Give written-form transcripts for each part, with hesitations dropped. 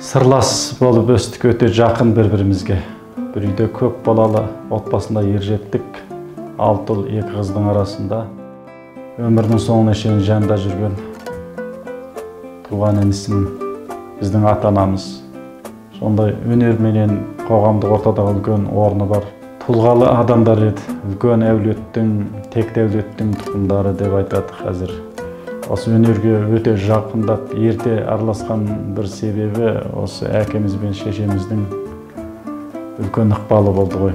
Сырлас болып өстік, өте жақын бір-бірімізге. Bir үйде көп балалы отбасында ержеттік, 6 ұл 2 қыздың арасында. Өмірдің соңына шейін жанында жүрген туған інісін біздің ата-анамыз. Сондай өнерменен қоғамдық ортада үлкен орны бар. Тұлғалы адамдар еді, үлкен әулеттің, тек әулеттің тұқымдары деп айтады қазір. Осы өнерге өте жақындап, ерте араласқан бір себебі осы әкеміз бен шешеміздің үлкен ықпалы болды ғой.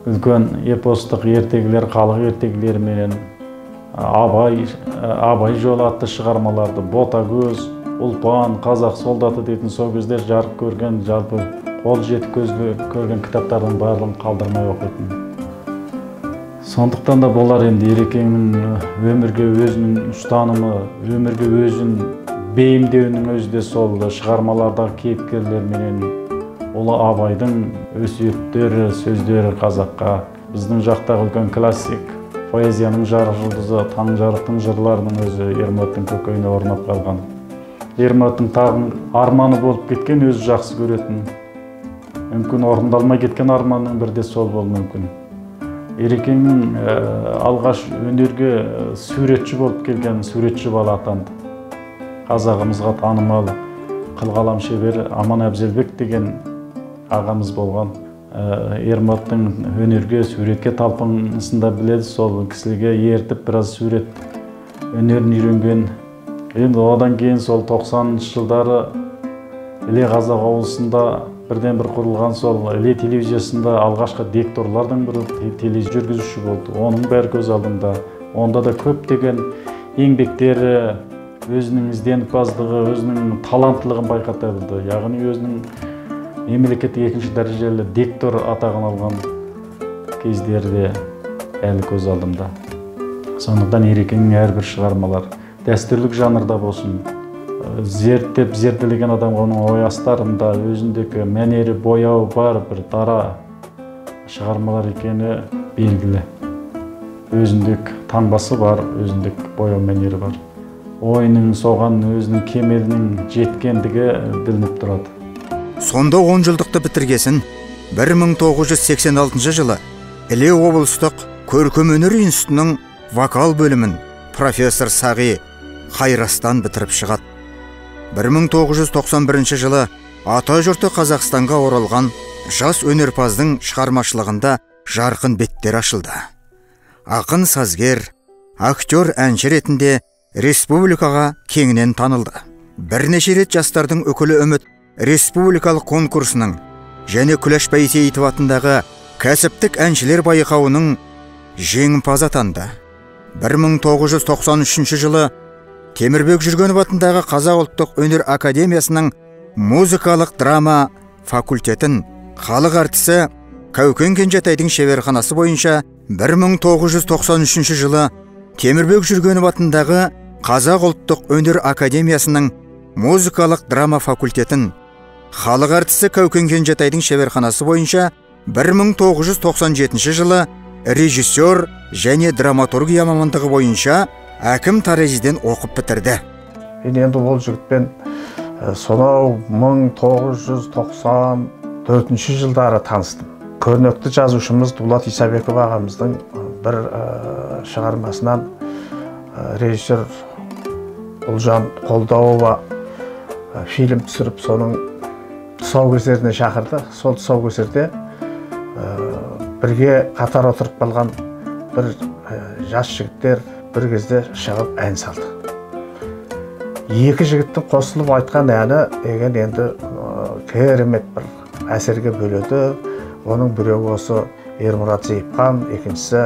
Үлкен эпостық ертегілер, халық ертегілері менен Абай жолы атты шығармаларды, Ботагөз, Ұлпан, Қазақ солдаты дейтін сол кезде жарық көрген, жалпы қол жетіп көрген кітаптардың барлығын қалдырмай оқитын. Сондықтан да болар енді Ерекеңнің өмірге өзінің ұстанымы, өмірге өзін бейімдеуінің өзі де сол шығармалардағы кейіпкерлер менен Ұлы Абайдың өсиеттері, сөздері қазаққа, біздің жақтағы үлкен классик поэзияның жарық жұлдызы, таң жарықтың жырларының өзі Ермолаттың көкейіне орнап қалған. Ермолаттың тағын арманы болып кеткен, өзі жақсы көретін. Мүмкін орындалмай кеткен арманның бірде сол болуы мүмкін. Ерекеңнің алғаш өнерге суретші болып келген суретші бала атанды. Қазағымызға танымал қылқалам шебері Аман Әбзелбек деген ағамыз болған. Ермолаттың өнерге, суретке талпынысында біледі, сол кісіге ертіп біраз сурет өнерін үйренген. Енді одан кейін сол 90-шы жылдары Іле Қазақ ауылысында бірден бір құрылған сол Іле телевизиясында алғашқы дикторлардың бірі тележүргізуші болды. Оның бәрі көз алдымда. Онда да көптеген еңбектері, өзінің ізденімпаздығы, өзінің таланттылығын байқата білді. Яғни өзінің мемлекеттік 2-ші дәрежелі диктор атағын алған кездерде әлі көз алдымда. Сондықтан Ерекеңнің әрбір шығармалар дәстүрлік жанрда болсын, зерттелеген адамға оның ой астарында өзіндегі мәнері, бояуы бар бір дара шығармалар екені белгілі. Өзіндік таңбасы бар, өзіндік бояу мәнері бар. Ойының соған өзінің кемелінің жеткендігі білініп тұрады. Сонда 10 жылдықты бітіргесін 1986 жылы Іле облыстық көркем өнер институтының вокал бөлімін профессор Сағи Қайрастан бітіріп шығады. 1991 жылы ата жұрты Қазақстанға оралған жас өнерпаздың шығармашылығында жарқын беттер ашылды. Ақын сазгер, актер, әнші ретінде республикаға кеңінен танылды. Бірнеше рет жастардың үкілі үміт республикалық конкурсының және Күләш Бәйсейітов атындағы кәсіптік әншілер байқауының жеңімпазы атанды. 1993 жылы Темірбек Жүргенов атындағы Қазақ ұлттық өнер академиясының музыкалық драма факультетін, халық артисі Кәукен Кенжетайдың шеберханасы бойынша 1993 жылы Темірбек Жүргенов атындағы Қазақ ұлттық өнер академиясының музыкалық драма факультетін, халық артисі Кәукен Кенжетайдың шеберханасы бойынша 1997 жылы режиссер және драматургия мамандығы бойынша әкім Таразиден оқып бітірді. Мен енді ол жігітпен сонау 1994 жылдары таныстым. Көрнекті жазушымыз Дулат Исабеков ағамыздың бір шығармасынан режиссер Ұлжан Қолдауова фильм түсіріп, соның тұсаукесеріне шақырды. Сол тұсаукесерде бірге қатар отырып қалған бір жас жігіттер бір кезде шығып ән салды. Екі жігіттің қосылып айтқан әні енді керемет бір әсерге бөледі. Оның біреуі осы Ермұрат Зейіпхан, екіншісі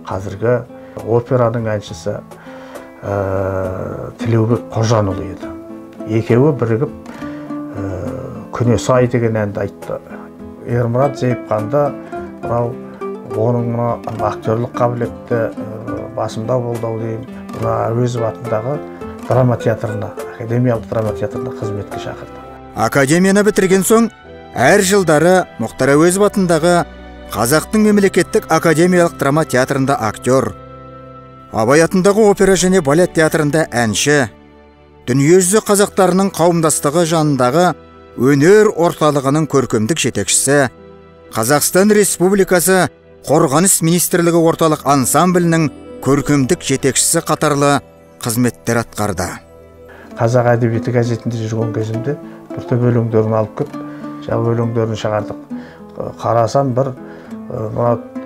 қазіргі операның әншісі Тілеубек Қожанұлы еді. Екеуі бірігіп Күнесай деген әнді айтты. Ермұрат Зейіпханды оның актерлік қабілетті басымда болды дейм. Әуезов атындағы драма театрына, академиялық драма театрына қызметке шақырды. Академияны бітірген соң әр жылдары Мұхтар Әуезов атындағы Қазақтың мемлекеттік академиялық драма театрында актер, Абай атындағы опера және балет театрында әнші, дүниежүзі қазақтарының қауымдастығы жанындағы өнер орталығының көркемдік жетекшісі, Қазақстан Республикасы Қорғаныс Министрлігі орталық ансамблінің көркемдік жетекшісі қатарлы қызметтер атқарды. Қазақ әдебиеті газетінде жүрген кезімде бір топ өлеңдерін алып кеп, жаңа өлеңдерін шығардық. Қарасам бір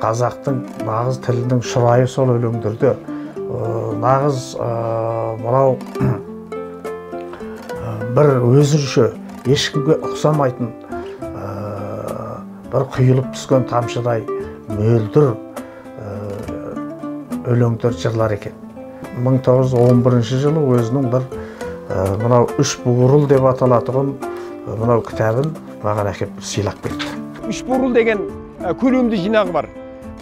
қазақтың нағыз тілінің шұрайы сол өлеңдерде. Нағыз мынау бір өзінше ешкімге ұқсамайтын бір құйылып түскен тамшыдай мөлдір өлеңдер жырлар екен. 1911 жылы өзінің бір мынау үш буырыл деп аталатығын мынау кітабын маған әкеп сыйлап берді. Үш буырыл деген көлемді жинағы бар.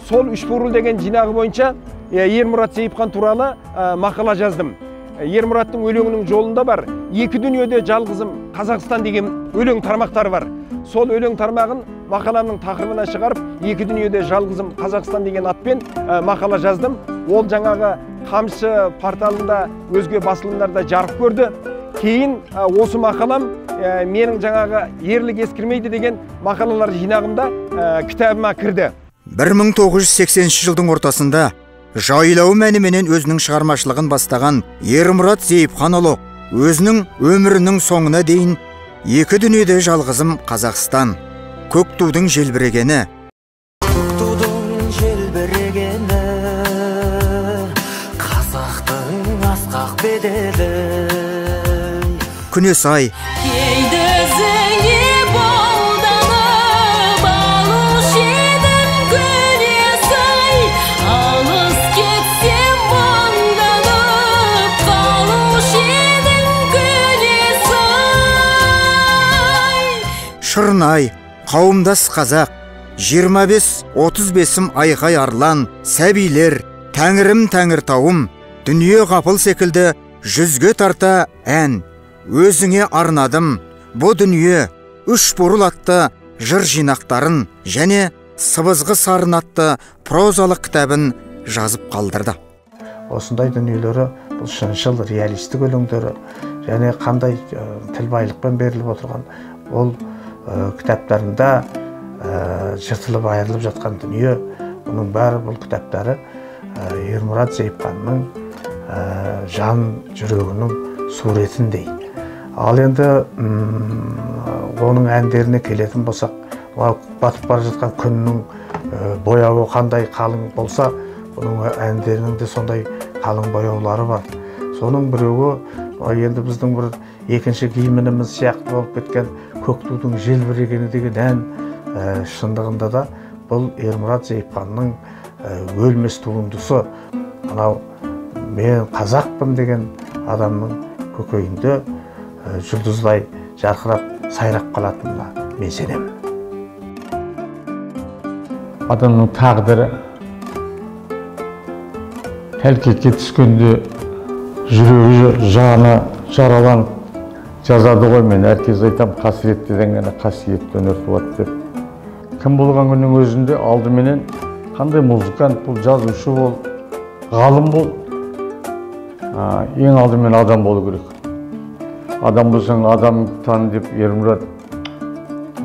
Сол үш буырыл деген жинағы бойынша Ермұрат Зейіпхан туралы мақала жаздым. Ермұраттың өлеңінің жолында бар екі дүниеде жалғызым Қазақстан деген өлең тармақтары бар. Сол өлең тармағын мақаламның тақырыбына шығарып, екі дүниеде жалғызым Қазақстан деген атпен мақала жаздым. Ол жаңағы Қамшы порталында, өзге басылымдарда жарық көрді. Кейін осы мақалам менің жаңағы ерлік ескірмейді деген мақалалар жинағымда кітабыма кірді. 1980 жылдың ортасында жайлау мәніменен өзінің шығармашылығын бастаған Ермұрат Зейіпханұлы өзінің өмірінің соңына дейін екі дүниеде жалғызым Қазақстан, көк тудың желбірегені, қазақтың асқақ беделі, күнес ай, Шырнай, қауымдас қазақ, 25-35 айғай арлан, сәбилер, тәңірім тәңіртауым, дүние қапыл секілді жүзге тарта ән, өзіңе арнадым, бұ дүние, үш бурыл атты жыр жинақтарын және сыбызғы сарын атты прозалық кітабын жазып қалдырды. Осындай дүниелері бұл шыншыл реалистік өлеңдері және қандай тіл байлықпен беріліп отырған ол кітаптарында жыртылып айырылып жатқан дүние, бұның бәрі бұл кітаптары Ермұрат Зейіпханның жан жүрегінің суретіндей. Ал енді оның әндеріне келетін болсақ, батып бара жатқан күннің бояуы қандай қалың болса, бұның әндерінің де сондай қалың бояулары бар. Соның біреуі енді біздің бір екінші киіміміз сияқты болып кеткен көк тудың желбірегені деген ән шындығында да бұл Ермұрат Зейіпханның өлмес туындысы. Мынау мен қазақпын деген адамның көкейінде жұлдыздай жарқырап сайрап қалатынына мен сенемін. Адамның тағдыры тәлкекке түскенде жүрегі жаны жараланып жазады ғой. Мен әркез айтам, қасіреттеден ғана қасиетті өнер туады деп. Кім болған күннің өзінде алдыменен қандай музыкант бол, жазушы бол, ғалым бол, ең алдымен адам болу керек. Адам болсаң адам таны деп Ермұрат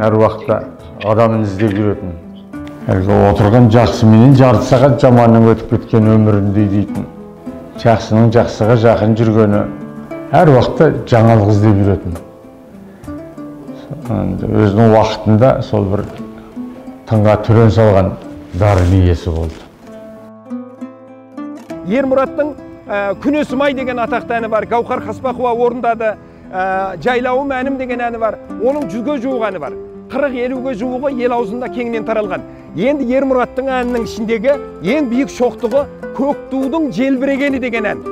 әр уақытта адамын іздеп жүретін. Әлгі отырған жақсыменен жарты сағат жаманның өтіп кеткен өміріндей дейтін. Жақсының жақсыға жақын жүргені әр уақытта жаңалық іздеп жүретін. Өзінің уақытында сол бір тыңға түрен салған дарын иесі болды. Ермұраттың «Күнесім ай» деген атақты әні бар. Гаухар Қаспақова орындады. «Жайлауым әнім» деген әні бар. Оның 100-ге жуық әні бар. 40-50-ге жуығы ел аузында кеңінен таралған. Енді Ермұраттың әнінің ішіндегі ең биік шоқтығы «Көк тудың желбірегені» деген ән.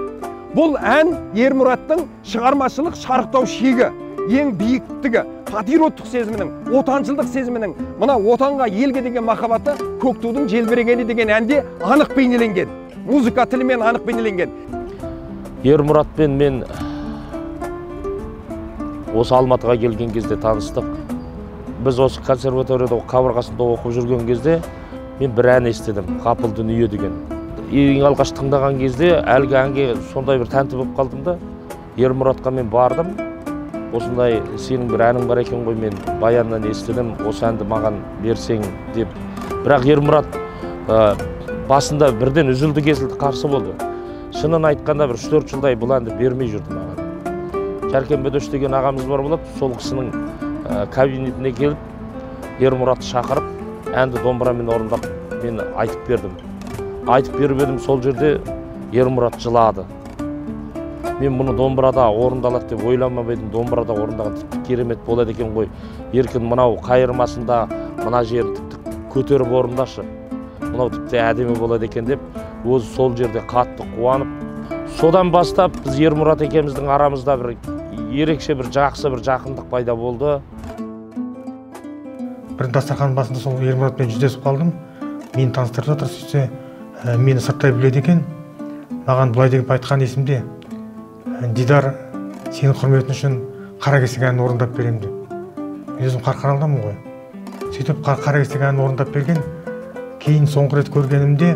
Бұл ән Ермұраттың шығармашылық шарықтау шегі, ең биіктігі, патриоттық сезімінің, отаншылдық сезімінің, мына отанға, елге деген махаббаты «Көк тудың желбірегені» деген әнде анық бейнеленген. Музыка тілімен анық бейнеленген. Ермұратпен мен осы Алматыға келген кезде таныстық. Біз осы консерваторияда қабырғасында оқып жүрген кезде мен бір ән естідім, «Қапыл дүние» деген. Ең алғаш тыңдаған кезде әлгі әнге сондай бір тәнті болып қалдым да, Ермұратқа мен бардым. осындай сенің бір әнің бар екен ғой, мен баяннан естідім, осы әнді маған берсең деп. Бірақ Ермұрат басында бірден үзілді кесілді қарсы болды. Шынын айтқанда бір 3-4 жылдай бұл әнді бермей жүрді маған. Кәркен Бөдөш деген ағамыз бар болады, сол кісінің кабинетіне келіп, Ермұратты шақырып, әнді домбырамен орындап, мен айтып бердім. Айтып беріп едім, сол жерде Ермұрат жылады. Мен бұны домбырада орындалады деп ойламап едім, домбырада орындаған тіпті керемет болады екен ғой. Еркін мынау қайырмасында мына жерді тіпті көтеріп орындашы. Мынау тіпті әдемі болады екен деп, өзі сол жерде қатты қуанып. Содан бастап біз Ермұрат екеуміздің арамызда бір ерекше бір жақсы бір жақындық пайда болды. Бір дастархан басында сол Ермұратпен жүздесіп қалдым. Мені таныстырып жатыр, сөйтсе, мені сырттай біледі екен. Маған былай деп айтқан есімде. Дидар, сенің құрметің үшін Қаракесек әнін орындап беремін деп. Мен өзім Қарқаралыдамын ғой. Сөйтіп Қаракесек әнін орындап берген. Кейін соңғы рет көргенімде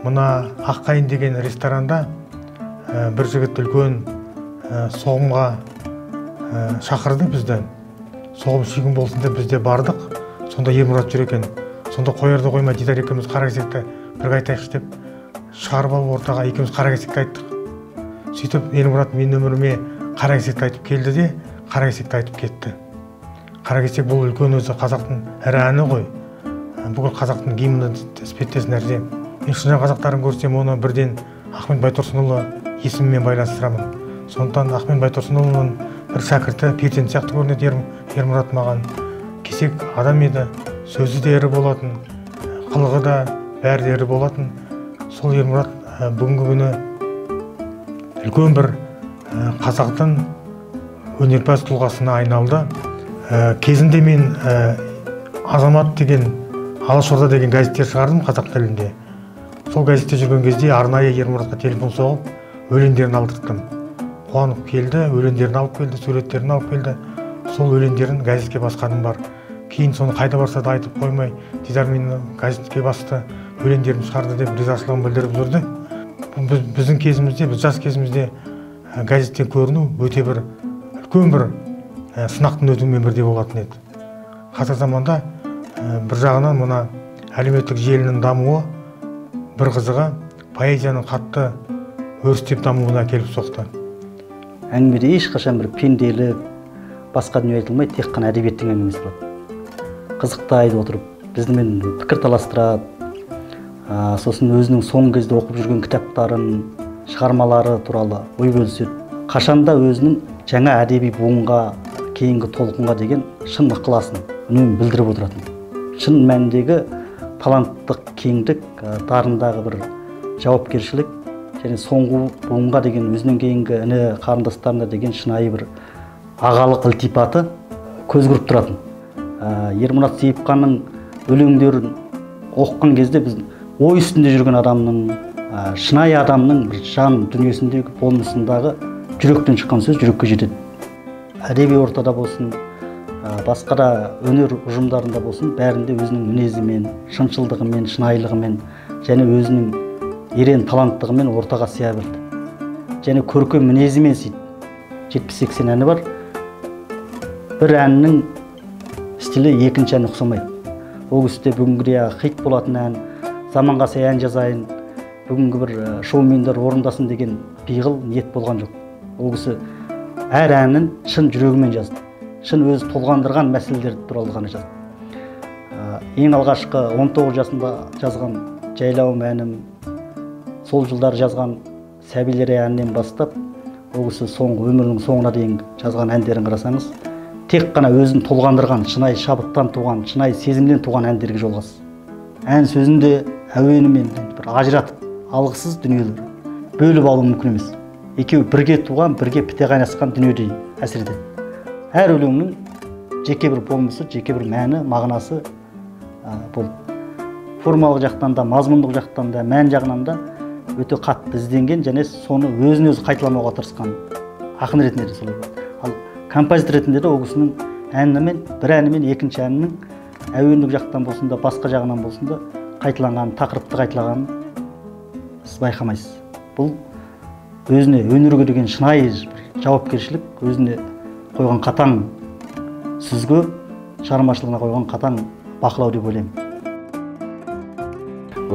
мына Аққайын деген ресторанда бір жігіт үлкен соғымға шақырды бізді. Соғым сүйгін болсын деп бізде бардық. Сонда Ермұрат жүр екен. Сонда қоярды қоймай Дидар екеуміз Қаракесекті бірге айтайықшы деп шығарып алып ортаға екеуміз Қаракесекті айттық. Сөйтіп Ермұрат менің өміріме Қаракесекті айтып келді де, Қаракесекті айтып кетті. Қаракесек бұл үлкен өзі қазақтың ірі әні ғой. Бүкіл қазақтың гимні іспеттес нәрсе. Мен шынжаң қазақтарын көрсем, оны бірден Ахмет Байтұрсынұлы есімімен байланыстырамын. Сондықтан Ахмет Байтұрсынұлының бір шәкірті перзент сияқты көрінеді Ермұрат маған. Кесек адам еді, сөзі де ірі болатын, қылығы да бәрі де ірі болатын. Сол Ермұрат бүгінгі күні үлкен бір қазақтың өнерпаз тұлғасына айналды. Кезінде мен Азамат деген, Алашорда деген газеттер шығардым қазақ тілінде. Сол газетте жүрген кезде арнайы Ермұратқа телефон соғып, өлеңдерін алдырттым. Қуанып келді, өлеңдерін алып келді, суреттерін алып келді. Сол өлеңдерін газетке басқаным бар. Кейін соны қайда барса да айтып қоймай, Дидар мені газетке басты, өлеңдерін шығарды деп ризашылығын білдіріп жүрді. Біздің кезімізде, біз жас кезімізде газеттен көріну өте бір үлкен бір сынақтың өтуімен бірдей болатын еді. Қазір заманда бір жағынан мына әлеуметтік желінің дамуы, бір қызығы поэзияның қатты өрістеп дамуына келіп соқты. Әңгімеде ешқашан бір пенделік, басқа дүние айтылмай, тек қана әдебиеттің әңгімесі болады. Қызықты айтып отырып, біздімен пікір таластырады. Сосын өзінің соңғы кезде оқып жүрген кітаптарын, шығармалары туралы ой бөліседі. Қашанда өзінің жаңа әдеби буынға, кейінгі толқынға деген шын ықыласын үнемі білдіріп отыратын. Шын мәніндегі таланттық кеңдік, дарындағы бір жауапкершілік және соңғы буынға деген өзінен кейінгі іні қарындастарына деген шынайы бір ағалық ілтипаты көз көріп тұратын. Ермұрат Сейіпханның өлеңдерін оқыған кезде біз ой үстінде жүрген адамның, шынайы адамның бір жан дүниесіндегі болмысындағы жүректен шыққан сөз жүрекке жетеді. Әдеби ортада болсын, басқа да өнер ұжымдарында болсын, бәрінде өзінің мінезімен, шыншылдығымен, шынайылығымен және өзінің ерен таланттығымен ортаға сия берді. Және көркем мінезімен сөйтті. 70-80 әні бар. Бір әннің стилі екінші әніне ұқсамайды. Ол кісіде бүгінгідей хит болатын ән, заманға сай ән жазайын, бүгінгі бір шоумендер орындасын деген пиғыл ниет болған жоқ. Ол кісі әр әнін шын жүрегімен жазды. Шын өзі толғандырған мәселелер туралы ғана жазды. Ең алғашқы 19 жасында жазған Жайлауым әнім, сол жылдар жазған Сәбилер әнінен бастап, ол кісі өмірінің соңына дейін жазған әндерін қарасаңыз, тек қана өзін толғандырған, шынайы шабыттан туған, шынайы сезімден туған әндерге жолғасыз. Ән сөзінде әуенімен бір ажыратып, алғысыз дүниелер бөліп алу мүмкін емес. Екеуі бірге туған, бірге біте қайнасқан дүниедей әсер етеді. Әр өлеңнің жеке бір болмысы, жеке бір мәні, мағынасы бұл формалық жақтан да, мазмұндық жақтан да, мән жағынан да өте қатты ізденген және соны өзін өзі қайталамауға тырысқан ақын ретінде де солай болады. Ал композитор ретінде де ол кісінің бір әнімен екінші әнінің әуендік жақтан болсын да, басқа жағынан болсын да қайталанған, тақырыпты қайталағанын сіз байқамайсыз. Бұл өзіне өнерге деген шынайы жауапкершілік, өзіне қойған қатаң сүзгі, шығармашылығына қойған қатаң бақылау деп ойлаймын.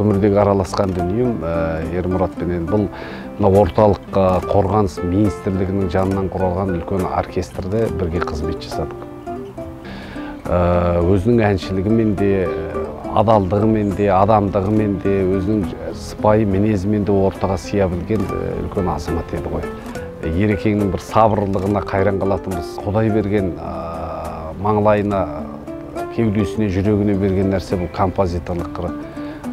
Өмірдегі араласқан дүнием Ермұратпенен бұл орталық қорғаныс министрлігінің жанынан құралған үлкен оркестрде бірге қызмет жасадық. Өзінің әншілігімен де, адалдығымен де, адамдығымен де, өзінің сыпайы мінезімен де ортаға сыя білген үлкен азамат еді ғой. Ерекеңнің бір сабырлығына қайран қалатынбыз. Құдай берген маңлайына, кеудесіне, жүрегіне берген нәрсе бұл композиторлық қыры.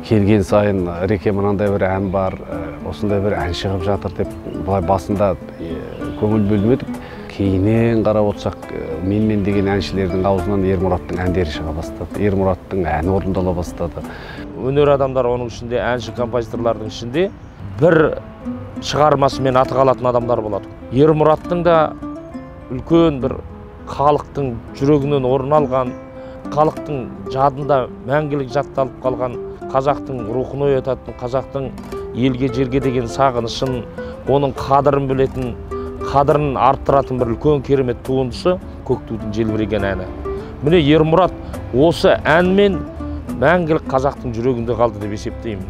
Келген сайын Реке мынандай бір ән бар, осындай бір ән шығып жатыр деп былай басында көңіл бөлмедік. Кейінен қарап отырсақ, менмен деген әншілердің аузынан Ермұраттың әндері шыға бастады. Ермұраттың әні орындала бастады. Өнер адамдар оның ішінде, әнші композиторлардың ішінде бір шығармасымен аты қалатын адамдар болады. Ермұраттың да үлкен бір халықтың жүрегінен орын алған, халықтың жадында мәңгілік жатталып қалған, қазақтың рухын оятатын, қазақтың елге жерге деген сағынышын, оның қадірін білетін, қадірін арттыратын бір үлкен керемет туындысы Көк тудың желбіреген әні. Міне Ермұрат осы әнмен мәңгілік қазақтың жүрегінде қалды деп есептеймін.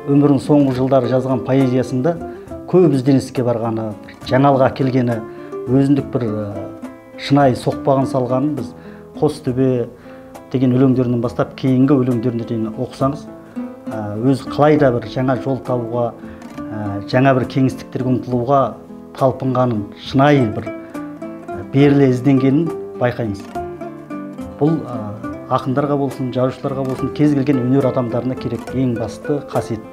Өмірінің соңғы жылдары жазған поэзиясында көп ізденіске барғаны, жаңалға келгені, өзіндік бір шынайы соқпағын салғанын біз Қостөбе деген өлеңдерінен бастап кейінгі өлеңдеріне дейін оқысаңыз, өзі қалай да бір жаңа жол табуға, жаңа бір кеңістіктерге ұмтылуға талпынғанын, шынайы бір беріле ізденгенін байқаймыз. Бұл ақындарға болсын, жазушыларға болсын, кез келген өнер адамдарына керек ең басты қасиет.